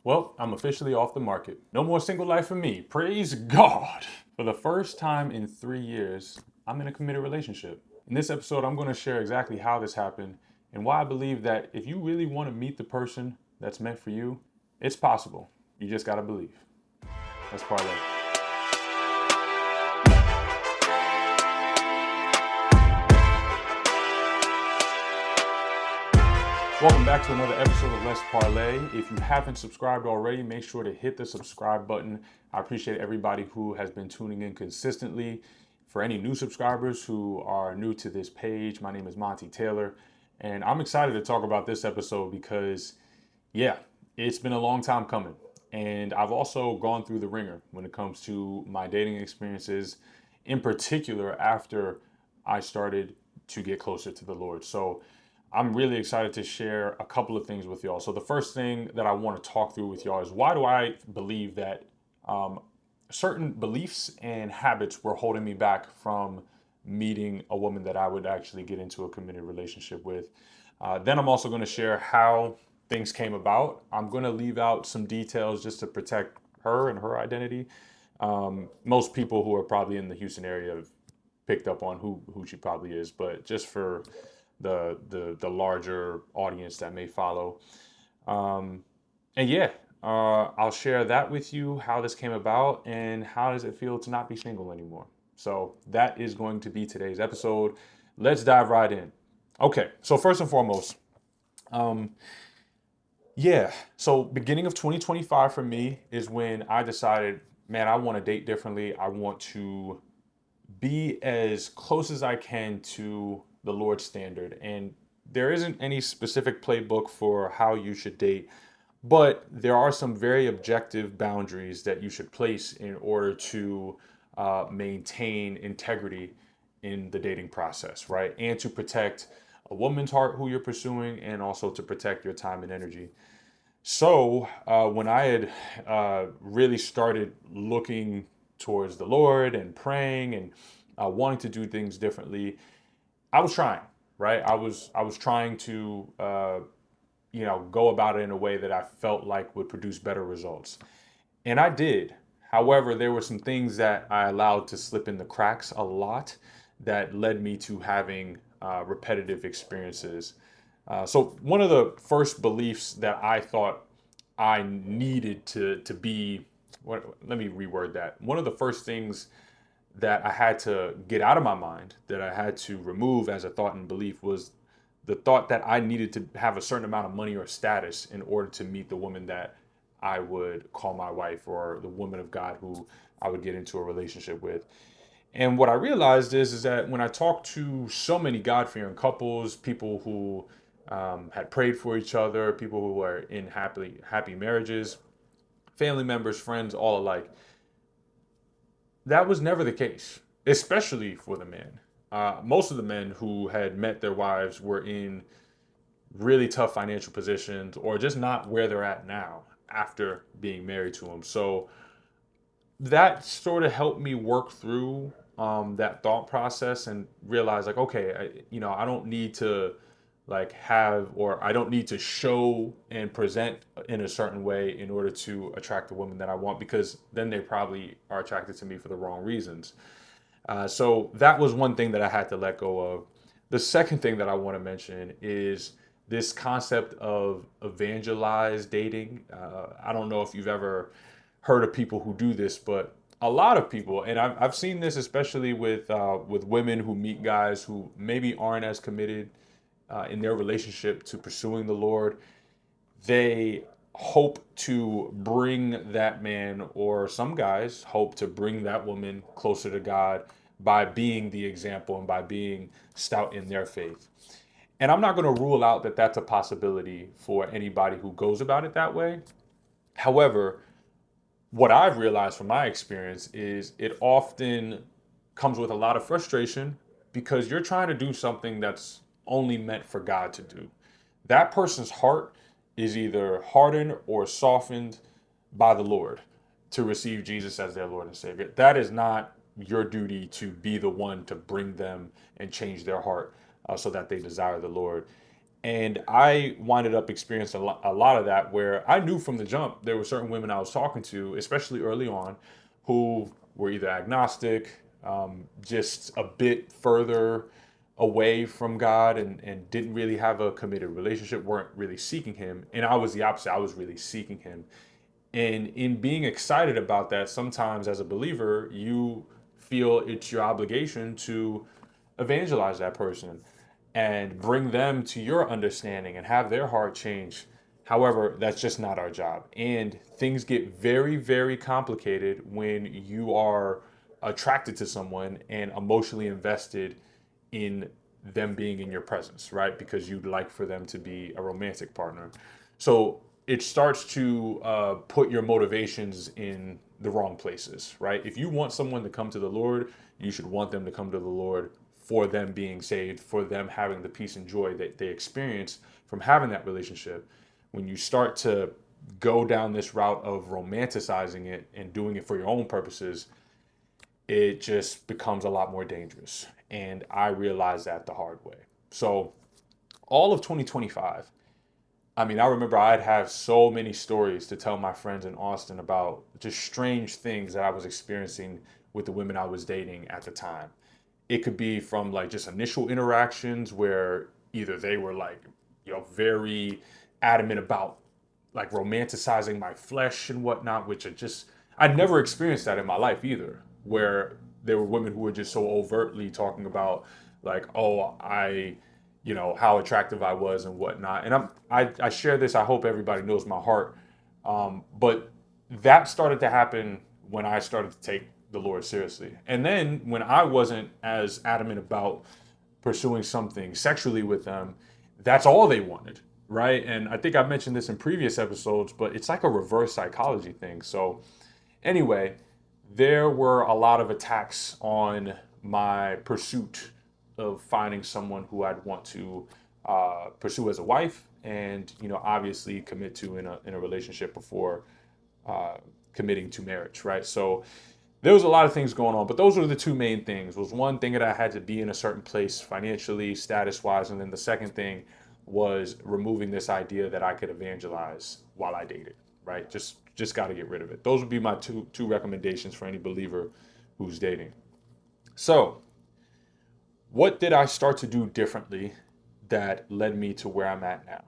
Well, I'm officially off the market. No more single life for me. Praise God. For the first time in 3 years, I'm in a committed relationship. In this episode, I'm going to share exactly how this happened and why I believe that if you really want to meet the person that's meant for you, it's possible. You just got to believe. Let's parlay. Welcome back to another episode of Let's Parlay. If you haven't subscribed already, make sure to hit the subscribe button. I appreciate everybody who has been tuning in consistently. For any new subscribers who are new to this page, my name is Monty Taylor, and I'm excited to talk about this episode because, yeah, it's been a long time coming. And I've also gone through the ringer when it comes to my dating experiences, in particular after I started to get closer to the Lord. So I'm really excited to share a couple of things with y'all. So the first thing that I want to talk through with y'all is why do I believe that certain beliefs and habits were holding me back from meeting a woman that I would actually get into a committed relationship with. Then I'm also going to share how things came about. I'm going to leave out some details just to protect her and her identity. Most people who are probably in the Houston area have picked up on who she probably is, but just for the larger audience that may follow. And yeah, I'll share that with you, how this came about and how does it feel to not be single anymore. So that is going to be today's episode. Let's dive right in. Okay, so first and foremost, so beginning of 2025 for me is when I decided, man, I want to date differently. I want to be as close as I can to the Lord's standard. And there isn't any specific playbook for how you should date, but there are some very objective boundaries that you should place in order to maintain integrity in the dating process, right? And to protect a woman's heart who you're pursuing, and also to protect your time and energy. So when I had really started looking towards the Lord and praying and wanting to do things differently, I was trying, right? I was trying to go about it in a way that I felt like would produce better results, and I did. However, there were some things that I allowed to slip in the cracks a lot that led me to having repetitive experiences. So one of the first beliefs that I thought I needed to be, let me reword that. One of the first things that I had to get out of my mind, that I had to remove as a thought and belief, was the thought that I needed to have a certain amount of money or status in order to meet the woman that I would call my wife, or the woman of God who I would get into a relationship with. And what I realized is that when I talked to so many God-fearing couples, people who had prayed for each other, people who were in happy marriages, family members, friends, all alike, that was never the case, especially for the men. Most of the men who had met their wives were in really tough financial positions, or just not where they're at now after being married to them. So that sort of helped me work through that thought process and realize, like, okay, I don't need to I don't need to show and present in a certain way in order to attract the woman that I want, because then they probably are attracted to me for the wrong reasons. So that was one thing that I had to let go of. The second thing that I want to mention is this concept of evangelized dating. I don't know if you've ever heard of people who do this, but a lot of people, and I've seen this especially with women who meet guys who maybe aren't as committed in their relationship to pursuing the Lord. They hope to bring that man, or some guys hope to bring that woman closer to God by being the example and by being stout in their faith. And I'm not going to rule out that that's a possibility for anybody who goes about it that way. However, what I've realized from my experience is it often comes with a lot of frustration, because you're trying to do something that's only meant for God to do. That person's heart is either hardened or softened by the Lord to receive Jesus as their Lord and Savior. That is not your duty to be the one to bring them and change their heart so that they desire the Lord. And I winded up experiencing a lot of that, where I knew from the jump there were certain women I was talking to, especially early on, who were either agnostic, just a bit further away from God, and didn't really have a committed relationship, weren't really seeking Him. And I was the opposite. I was really seeking Him. And in being excited about that, sometimes as a believer, you feel it's your obligation to evangelize that person and bring them to your understanding and have their heart change. However, that's just not our job. And things get very, very complicated when you are attracted to someone and emotionally invested in them being in your presence, right? Because you'd like for them to be a romantic partner. So it starts to put your motivations in the wrong places, right? If you want someone to come to the Lord, you should want them to come to the Lord for them being saved, for them having the peace and joy that they experience from having that relationship. When you start to go down this route of romanticizing it and doing it for your own purposes, it just becomes a lot more dangerous. And I realized that the hard way. So, all of 2025, I mean, I remember I'd have so many stories to tell my friends in Austin about just strange things that I was experiencing with the women I was dating at the time. It could be from like just initial interactions where either they were like, very adamant about like romanticizing my flesh and whatnot, which I'd never experienced that in my life either, where there were women who were just so overtly talking about like, oh, how attractive I was and whatnot. And I share this. I hope everybody knows my heart. But that started to happen when I started to take the Lord seriously. And then when I wasn't as adamant about pursuing something sexually with them, that's all they wanted, right? And I think I mentioned this in previous episodes, but it's like a reverse psychology thing. So anyway, there were a lot of attacks on my pursuit of finding someone who I'd want to pursue as a wife, and obviously commit to in a relationship before committing to marriage, right? So there was a lot of things going on, but those were the two main things. Was one thing that I had to be in a certain place financially, status wise, and then the second thing was removing this idea that I could evangelize while I dated, right? Just got to get rid of it. Those would be my two recommendations for any believer who's dating. So, what did I start to do differently that led me to where I'm at now?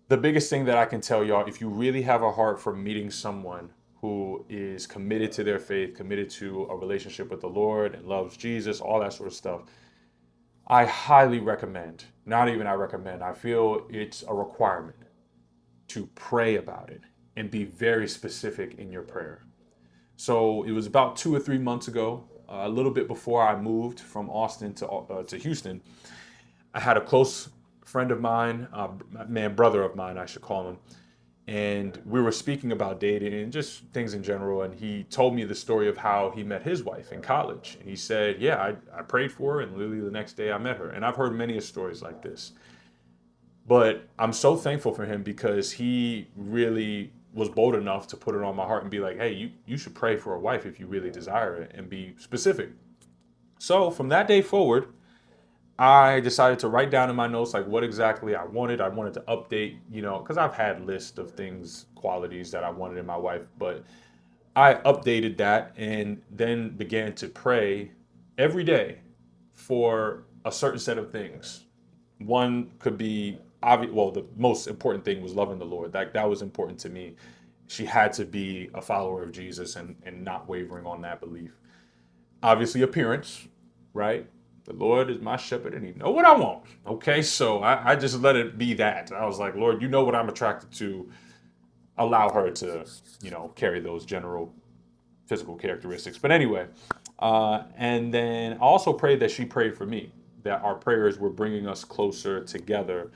The biggest thing that I can tell y'all, if you really have a heart for meeting someone who is committed to their faith, committed to a relationship with the Lord and loves Jesus, all that sort of stuff, I highly recommend, not even I recommend, I feel it's a requirement to pray about it and be very specific in your prayer. So it was about 2 or 3 months ago, a little bit before I moved from Austin to Houston. I had a close friend of mine, brother of mine, I should call him, and we were speaking about dating and just things in general. And he told me the story of how he met his wife in college. And he said, "Yeah, I prayed for her, and literally the next day I met her." And I've heard many stories like this, but I'm so thankful for him because he really was bold enough to put it on my heart and be like, "Hey, you should pray for a wife if you really desire it, and be specific." So from that day forward, I decided to write down in my notes like what exactly I wanted. I wanted to update, because I've had lists of things, qualities that I wanted in my wife, but I updated that and then began to pray every day for a certain set of things. One could be obvious. Well, the most important thing was loving the Lord. That was important to me. She had to be a follower of Jesus and not wavering on that belief. Obviously, appearance, right? The Lord is my shepherd and he know what I want. Okay, so I just let it be that. I was like, Lord, you know what I'm attracted to. Allow her to, carry those general physical characteristics. But anyway, and then I also prayed that she prayed for me, that our prayers were bringing us closer together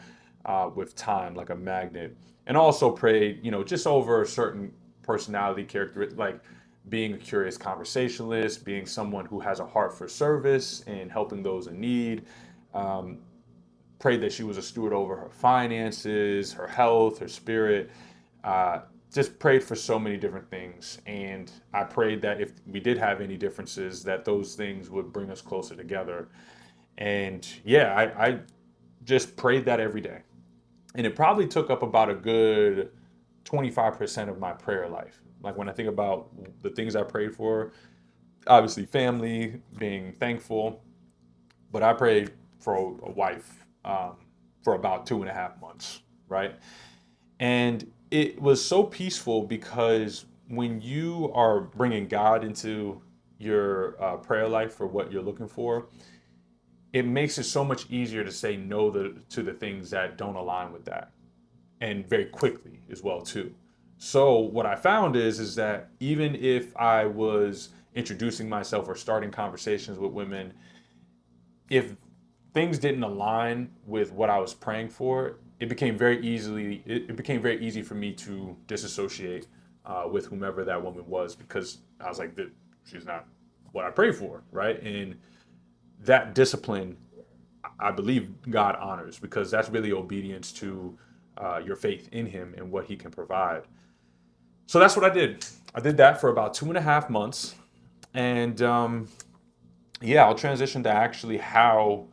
with time, like a magnet. And also prayed, just over certain personality characteristics, like being a curious conversationalist, being someone who has a heart for service and helping those in need. Um, Prayed that she was a steward over her finances, her health, her spirit. Uh, just prayed for so many different things. And I prayed that if we did have any differences, that those things would bring us closer together. And yeah, I just prayed that every day. And it probably took up about a good 25% of my prayer life. Like when I think about the things I prayed for, obviously family, being thankful, but I prayed for a wife for about 2.5 months, right? And it was so peaceful because when you are bringing God into your prayer life for what you're looking for, it makes it so much easier to say no to the things that don't align with that, and very quickly as well too. So what I found is that even if I was introducing myself or starting conversations with women, if things didn't align with what I was praying for, it became very easy for me to disassociate with whomever that woman was, because I was like, she's not what I pray for, right? And that discipline, I believe God honors, because that's really obedience to your faith in Him and what He can provide. So that's what I did. I did that for about 2.5 months, and yeah, I'll transition to actually how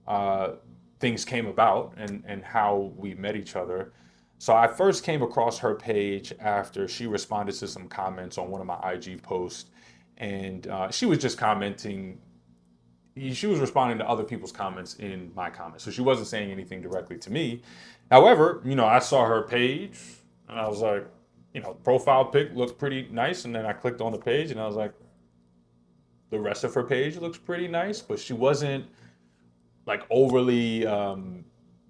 uh, things came about and how we met each other. So I first came across her page after she responded to some comments on one of my IG posts, and she was just commenting. She was responding to other people's comments in my comments, so she wasn't saying anything directly to me. However, I saw her page, and I was like, profile pic looked pretty nice, and then I clicked on the page, and I was like, the rest of her page looks pretty nice, but she wasn't like overly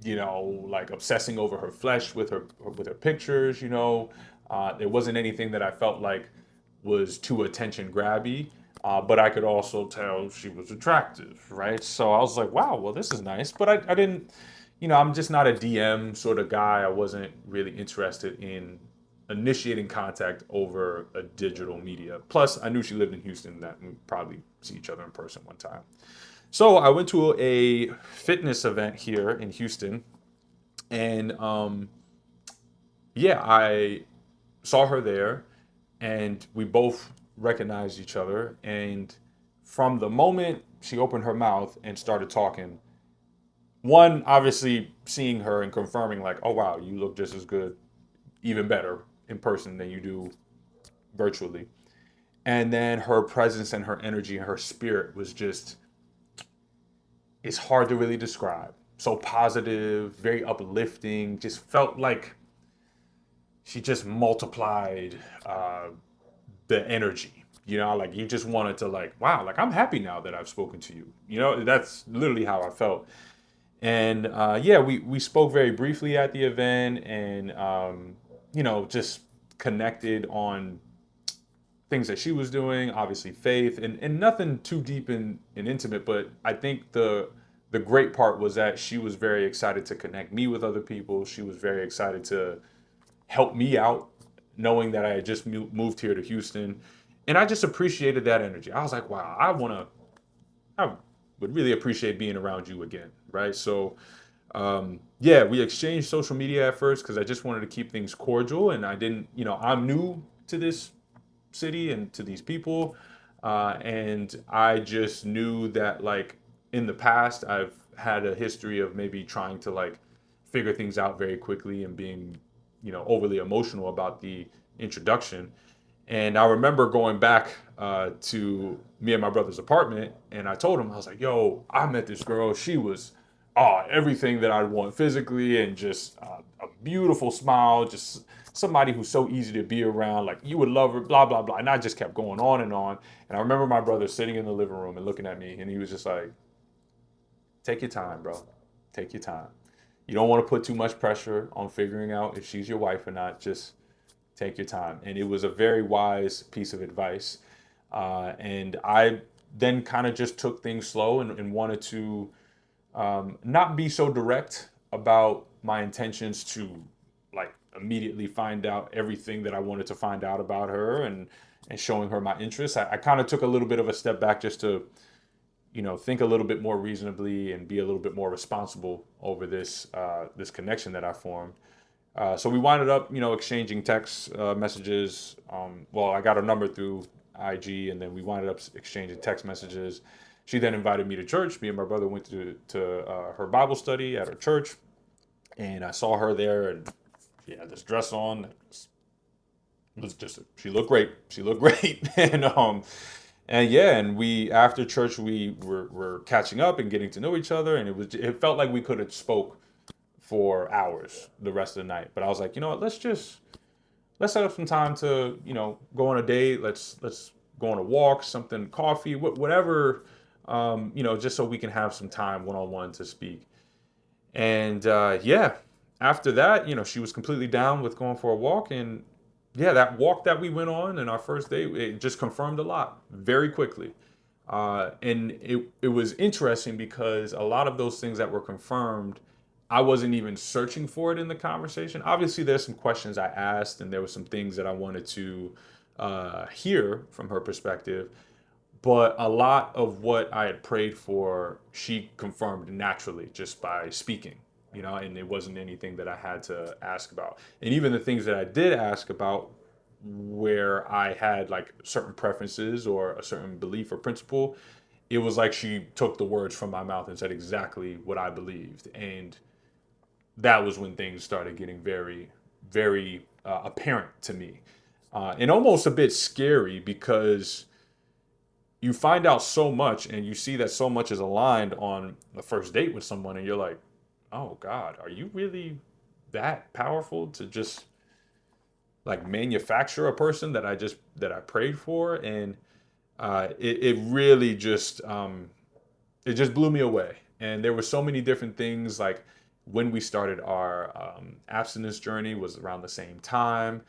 like obsessing over her flesh with her pictures. There wasn't anything that I felt like was too attention grabby, but I could also tell she was attractive, right? So I was like, wow, well, this is nice. But I didn't, I'm just not a DM sort of guy. I wasn't really interested in initiating contact over a digital media. Plus, I knew she lived in Houston, that we'd probably see each other in person one time. So I went to a fitness event here in Houston, and yeah, I saw her there, and we both recognized each other. And from the moment she opened her mouth and started talking, one, obviously seeing her and confirming, like, oh wow, you look just as good, even better in person than you do virtually. And then her presence and her energy and her spirit was just, it's hard to really describe. So positive, very uplifting, just felt like she just multiplied the energy. Like you just wanted to, like, wow, like I'm happy now that I've spoken to you. That's literally how I felt. And yeah, we spoke very briefly at the event, and just connected on things that she was doing, obviously faith, and nothing too deep and intimate. But I think the great part was that she was very excited to connect me with other people. She was very excited to help me out, knowing that I had just moved here to Houston. And I just appreciated that energy. I was like, wow, I would really appreciate being around you again, right? So yeah, we exchanged social media at first because I just wanted to keep things cordial, and I didn't, I'm new to this city and to these people, and I just knew that, like, in the past I've had a history of maybe trying to, like, figure things out very quickly and being, overly emotional about the introduction. And I remember going back to me and my brother's apartment, and I told him, I was like, yo, I met this girl. She was everything that I'd want physically, and just a beautiful smile, just somebody who's so easy to be around. Like, you would love her, blah, blah, blah. And I just kept going on and on. And I remember my brother sitting in the living room and looking at me, and he was just like, take your time, bro. Take your time. You don't want to put too much pressure on figuring out if she's your wife or not. Just take your time. And it was a very wise piece of advice. And I then kind of just took things slow, and wanted to not be so direct about my intentions to, like, immediately find out everything that I wanted to find out about her, and showing her my interests. I kind of took a little bit of a step back just to, think a little bit more reasonably and be a little bit more responsible over this connection that I formed. So we winded up, exchanging text messages. Well, I got her number through IG, and then we winded up exchanging text messages. She then invited me to church. Me and my brother went to her Bible study at her church, and I saw her there, and she had this dress on. It was just she looked great. She looked great, and yeah, and we after church were catching up and getting to know each other, and it felt like we could have spoke for hours the rest of the night. But I was like, you know what, let's set up some time to go on a date. Let's go on a walk, something, coffee, whatever, just so we can have some time one on one to speak. And yeah, after that, she was completely down with going for a walk. And yeah, that walk that we went on in our first date, it just confirmed a lot very quickly. And it was interesting because a lot of those things that were confirmed, I wasn't even searching for it in the conversation. Obviously, there's some questions I asked, and there were some things that I wanted to hear from her perspective. But a lot of what I had prayed for, she confirmed naturally just by speaking, and it wasn't anything that I had to ask about. And even the things that I did ask about, where I had like certain preferences or a certain belief or principle, it was like she took the words from my mouth and said exactly what I believed. And that was when things started getting very, very apparent to me. And almost a bit scary because you find out so much and you see that so much is aligned on the first date with someone, and you're like, oh God, are you really that powerful to just like manufacture a person that I prayed for? And it really just it just blew me away. And there were so many different things, like when we started our abstinence journey was around the same time.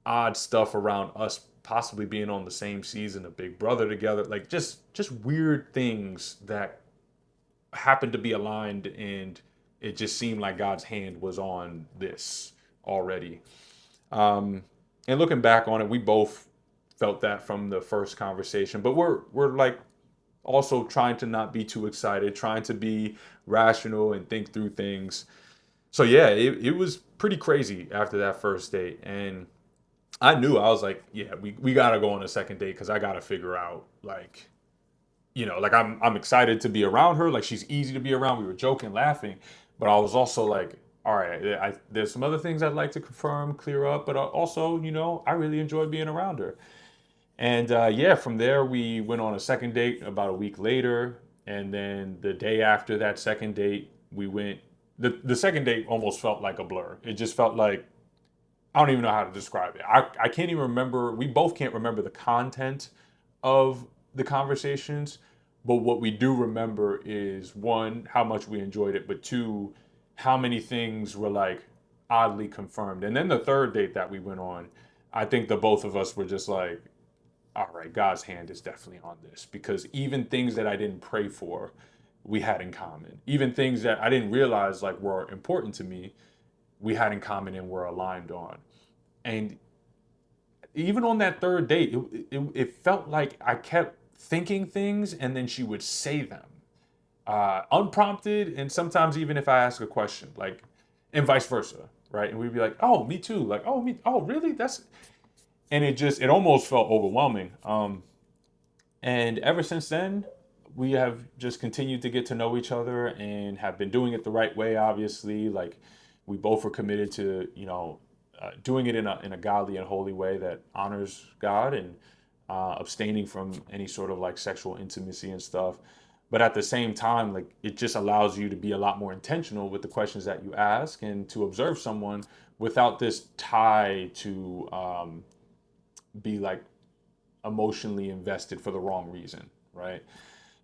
Odd stuff around us possibly being on the same season of Big Brother together, like just weird things that happened to be aligned, and it just seemed like God's hand was on this already. Um, and looking back on it, we both felt that from the first conversation, but we're like also trying to not be too excited, trying to be rational and think through things. So yeah, it was pretty crazy after that first date. And I knew, I was like, yeah, we gotta go on a second date because I gotta figure out like, like I'm excited to be around her. Like she's easy to be around. We were joking, laughing, but I was also like, all right, there's some other things I'd like to confirm, clear up, but also, I really enjoyed being around her. And yeah, from there we went on a second date about a week later, and then the day after that second date, we went. The second date almost felt like a blur. It just felt like I don't even know how to describe it. I can't even remember. We both can't remember the content of the conversations, but what we do remember is one, how much we enjoyed it, but two, how many things were like oddly confirmed. And then the third date that we went on, I think the both of us were just like, all right, God's hand is definitely on this, because even things that I didn't pray for, we had in common. Even things that I didn't realize like were important to me, we had in common and were aligned on. And even on that third date, it felt like I kept thinking things and then she would say them unprompted. And sometimes even if I ask a question, like, and vice versa, right? And we'd be like, oh, me too. Like, oh, me, oh, really? And it almost felt overwhelming. And ever since then, we have just continued to get to know each other and have been doing it the right way, obviously. Like, we both are committed to, doing it in a godly and holy way that honors God, and abstaining from any sort of like sexual intimacy and stuff. But at the same time, like it just allows you to be a lot more intentional with the questions that you ask and to observe someone without this tie to be like emotionally invested for the wrong reason, right?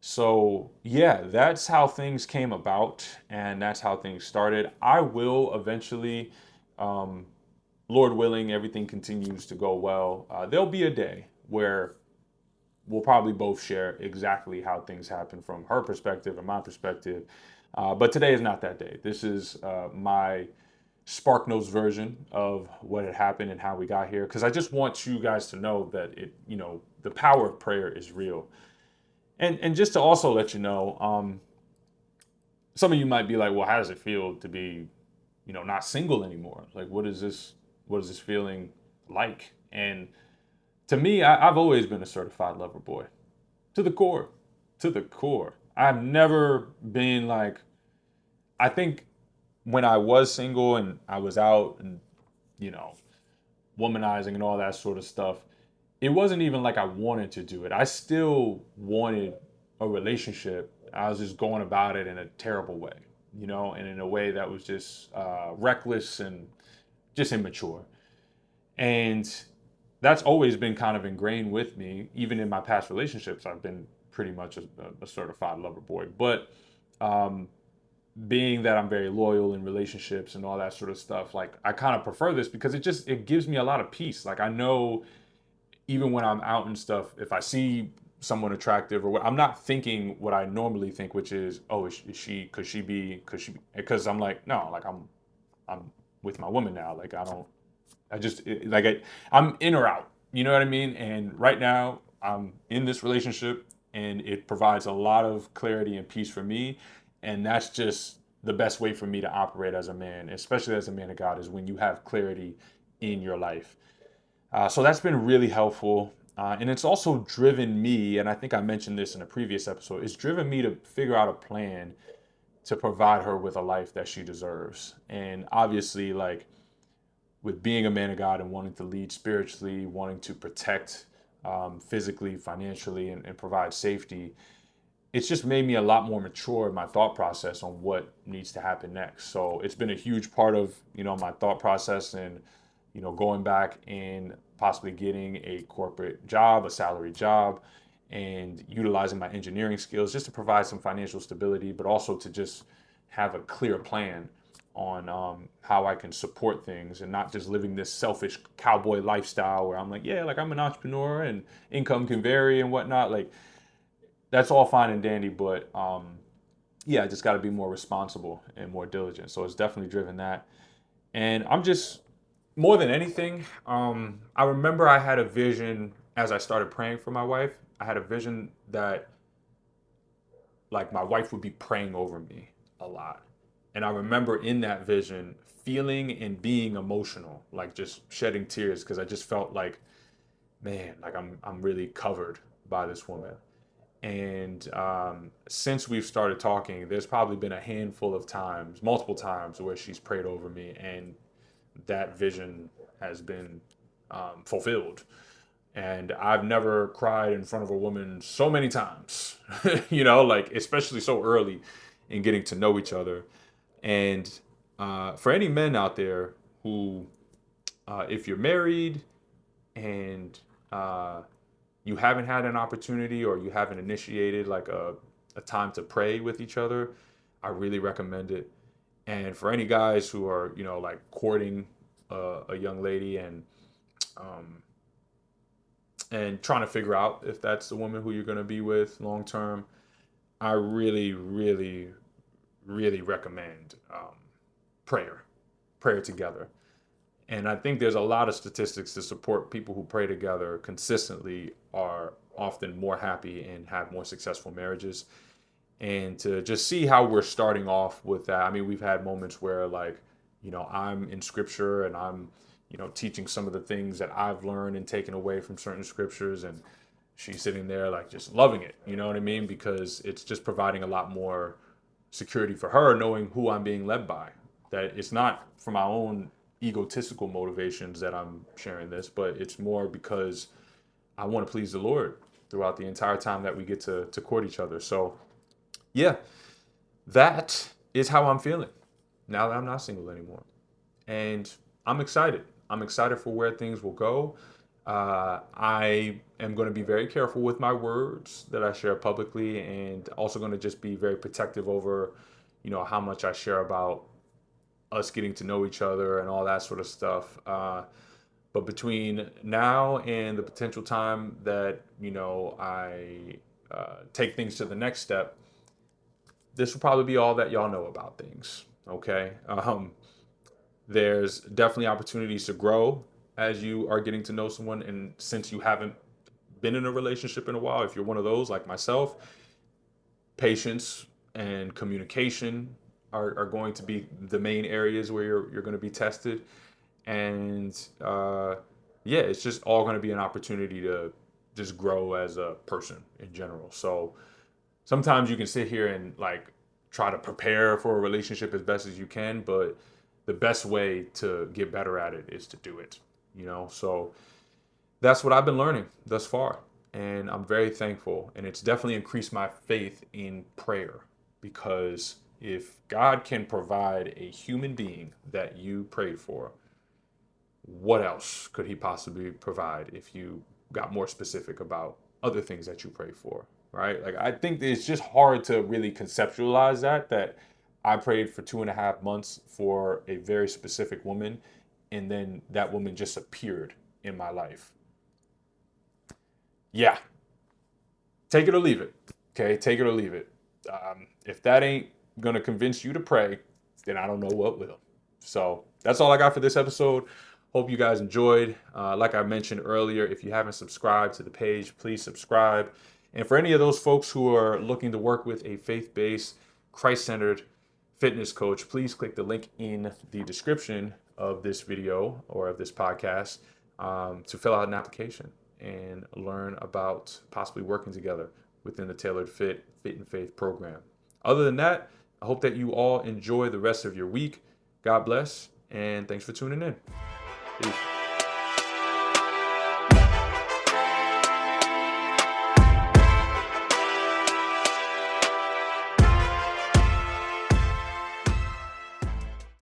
So yeah, that's how things came about, and that's how things started. I will eventually, Lord willing, everything continues to go well. There'll be a day where we'll probably both share exactly how things happen from her perspective and my perspective. But today is not that day. This is my Spark Notes version of what had happened and how we got here. Because I just want you guys to know that the power of prayer is real. And just to also let you know, some of you might be like, well, how does it feel to be, not single anymore? Like, what is this feeling like? And to me, I've always been a certified lover boy to the core. to the core. I've never been like, I think when I was single and I was out and, you know, womanizing and all that sort of stuff, it wasn't even like I wanted to do it. I still wanted a relationship. I was just going about it in a terrible way, and in a way that was just reckless and just immature. And that's always been kind of ingrained with me. Even in my past relationships, I've been pretty much a certified lover boy. But um, being that I'm very loyal in relationships and all that sort of stuff, like I kind of prefer this because it gives me a lot of peace. Like I know even when I'm out and stuff, if I see someone attractive or what, I'm not thinking what I normally think, which is, oh, is she, could she be, because I'm like, no, like I'm with my woman now. Like I don't, I just I'm in or out. You know what I mean? And right now I'm in this relationship, and it provides a lot of clarity and peace for me, and that's just the best way for me to operate as a man, especially as a man of God, is when you have clarity in your life. So that's been really helpful. And it's also driven me, and I think I mentioned this in a previous episode, it's driven me to figure out a plan to provide her with a life that she deserves. And obviously, like with being a man of God and wanting to lead spiritually, wanting to protect physically, financially, and provide safety, it's just made me a lot more mature in my thought process on what needs to happen next. So it's been a huge part of my thought process, and going back and possibly getting a corporate job, a salary job, and utilizing my engineering skills just to provide some financial stability, but also to just have a clear plan on how I can support things and not just living this selfish cowboy lifestyle where I'm like, yeah, like I'm an entrepreneur and income can vary and whatnot. Like that's all fine and dandy, but yeah, I just got to be more responsible and more diligent. So it's definitely driven that. And I'm just more than anything, I remember I had a vision as I started praying for my wife. I had a vision that like my wife would be praying over me a lot. And I remember in that vision feeling and being emotional, like just shedding tears because I just felt like, man, like I'm really covered by this woman. And since we've started talking, there's probably been a handful of times, multiple times, where she's prayed over me, and that vision has been fulfilled. And I've never cried in front of a woman so many times, like especially so early in getting to know each other. And for any men out there who, if you're married and you haven't had an opportunity or you haven't initiated like a time to pray with each other, I really recommend it. And for any guys who are, like courting a young lady um, and trying to figure out if that's the woman who you're going to be with long term, I really, really, really recommend prayer, prayer together. And I think there's a lot of statistics to support people who pray together consistently are often more happy and have more successful marriages. And to just see how we're starting off with that. I mean, we've had moments where like, I'm in scripture and I'm, teaching some of the things that I've learned and taken away from certain scriptures, and she's sitting there like just loving it, you know what I mean? Because it's just providing a lot more security for her knowing who I'm being led by. That it's not for my own egotistical motivations that I'm sharing this, but it's more because I want to please the Lord throughout the entire time that we get to court each other. So yeah, that is how I'm feeling now that I'm not single anymore. And I'm excited. I'm excited for where things will go. I am going to be very careful with my words that I share publicly, and also going to just be very protective over, how much I share about us getting to know each other and all that sort of stuff. But between now and the potential time that, I take things to the next step, this will probably be all that y'all know about things. Okay. There's definitely opportunities to grow as you are getting to know someone. And since you haven't been in a relationship in a while, if you're one of those like myself, patience and communication are going to be the main areas where you're going to be tested. And yeah, it's just all going to be an opportunity to just grow as a person in general. So sometimes you can sit here and like try to prepare for a relationship as best as you can, but the best way to get better at it is to do it, So that's what I've been learning thus far. And I'm very thankful. And it's definitely increased my faith in prayer, because if God can provide a human being that you prayed for, what else could he possibly provide if you got more specific about other things that you pray for, right? Like, I think it's just hard to really conceptualize that I prayed for 2.5 months for a very specific woman, and then that woman just appeared in my life. Yeah, take it or leave it. Okay, take it or leave it. If that ain't gonna convince you to pray, then I don't know what will. So that's all I got for this episode. Hope you guys enjoyed. Like I mentioned earlier, if you haven't subscribed to the page, please subscribe. And for any of those folks who are looking to work with a faith-based, Christ-centered fitness coach, please click the link in the description of this video or of this podcast to fill out an application and learn about possibly working together within the Tailored Fit and Faith program. Other than that, I hope that you all enjoy the rest of your week. God bless, and thanks for tuning in. Peace.